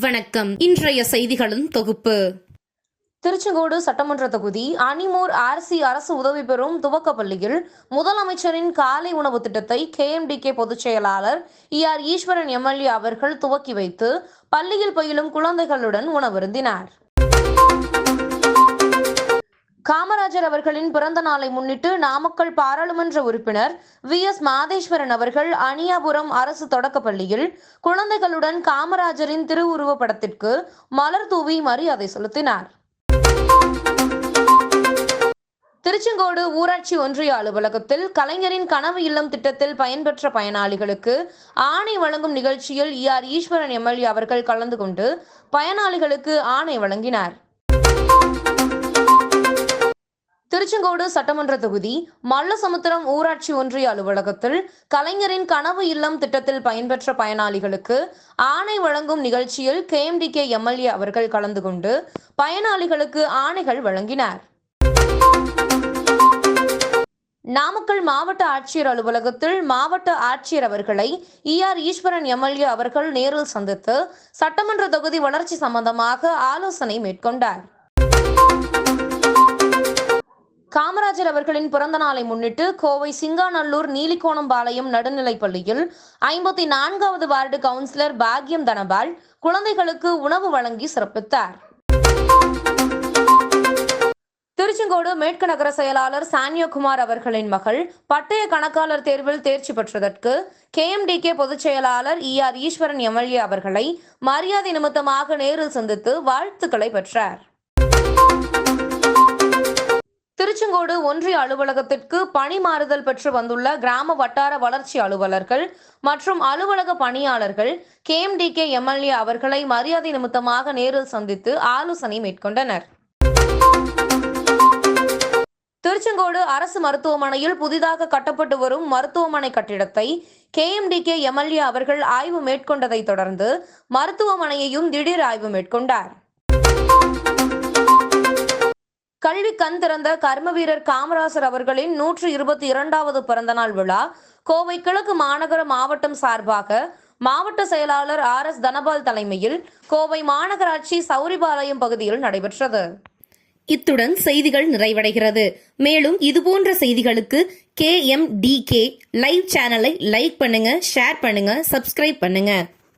வணக்கம். இன்றைய செய்திகளின் தொகுப்பு. திருச்செங்கோடு சட்டமன்ற தொகுதி அணிமூர் ஆர்சி அரசு உதவி பெறும் துவக்க பள்ளியில் முதலமைச்சரின் காலை உணவு திட்டத்தை KMDK பொதுச் செயலாளர் ER ஈஸ்வரன் MLA அவர்கள் துவக்கி வைத்து பள்ளியில் பயிலும் குழந்தைகளுடன் உணவருந்தினார். காமராஜர் அவர்களின் பிறந்த நாளை முன்னிட்டு நாமக்கல் பாராளுமன்ற உறுப்பினர் VS மாதேஸ்வரன் அவர்கள் அணியாபுரம் அரசு தொடக்கப்பள்ளியில் குழந்தைகளுடன் காமராஜரின் திருவுருவ படத்திற்கு மலர் தூவி மரியாதை செலுத்தினார். திருச்செங்கோடு ஊராட்சி ஒன்றிய அலுவலகத்தில் கலைஞரின் கனவு இல்லம் திட்டத்தில் பயன்பெற்ற பயனாளிகளுக்கு ஆணை வழங்கும் நிகழ்ச்சியில் ER ஈஸ்வரன் MLA அவர்கள் கலந்து கொண்டு பயனாளிகளுக்கு ஆணை வழங்கினார். திருச்செங்கோடு சட்டமன்ற தொகுதி மல்லசமுத்திரம் ஊராட்சி ஒன்றிய அலுவலகத்தில் கலைஞரின் கனவு இல்லம் திட்டத்தில் பயன்பெற்ற பயனாளிகளுக்கு ஆணை வழங்கும் நிகழ்ச்சியில் KMDK MLA அவர்கள் கலந்து கொண்டு பயனாளிகளுக்கு ஆணைகள் வழங்கினார். நாமக்கல் மாவட்ட ஆட்சியர் அலுவலகத்தில் மாவட்ட ஆட்சியர் அவர்களை ER ஈஸ்வரன் MLA அவர்கள் நேரில் சந்தித்து சட்டமன்ற தொகுதி வளர்ச்சி சம்பந்தமாக ஆலோசனை மேற்கொண்டார். காமராஜர் அவர்களின் பிறந்த நாளை முன்னிட்டு கோவை சிங்காநல்லூர் நீலிகோணம்பாளையம் நடுநிலைப் பள்ளியில் 54வது வார்டு கவுன்சிலர் பாக்யம் தனபால் குழந்தைகளுக்கு உணவு வழங்கி சிறப்பித்தார். திருச்செங்கோடு மேற்கு நகர செயலாளர் சானியகுமார் அவர்களின் மகள் பட்டய கணக்காளர் தேர்வில் தேர்ச்சி பெற்றதற்கு KMDK பொதுச் செயலாளர் ER ஈஸ்வரன் MLA அவர்களை மரியாதை நிமித்தமாக நேரில் சந்தித்து வாழ்த்துக்களை பெற்றார். திருச்செங்கோடு ஒன்றிய அலுவலகத்திற்கு பணி மாறுதல் பெற்று வந்துள்ள கிராம வட்டார வளர்ச்சி அலுவலர்கள் மற்றும் அலுவலக பணியாளர்கள் KMDK MLA அவர்களை மரியாதை நிமித்தமாக நேரில் சந்தித்து ஆலோசனை மேற்கொண்டனர். திருச்செங்கோடு அரசு மருத்துவமனையில் புதிதாக கட்டப்பட்டு வரும் மருத்துவமனை கட்டிடத்தை KMDK MLA அவர்கள் ஆய்வு மேற்கொண்டதை தொடர்ந்து மருத்துவமனையையும் திடீர் ஆய்வு மேற்கொண்டார். கல்வி கண் திறந்த கர்ம வீரர் காமராஜர் அவர்களின் 122வது பிறந்தநாள் விழா கோவை கிழக்கு மாநகர மாவட்டம் சார்பாக மாவட்ட செயலாளர் RS தனபால் தலைமையில் கோவை மாநகராட்சி சௌரிபாளையம் பகுதியில் நடைபெற்றது. இத்துடன் செய்திகள் நிறைவடைகிறது. மேலும் இதுபோன்ற செய்திகளுக்கு KMDK லைவ் சேனலை லைக் பண்ணுங்க, ஷேர் பண்ணுங்க, சப்ஸ்கிரைப் பண்ணுங்க.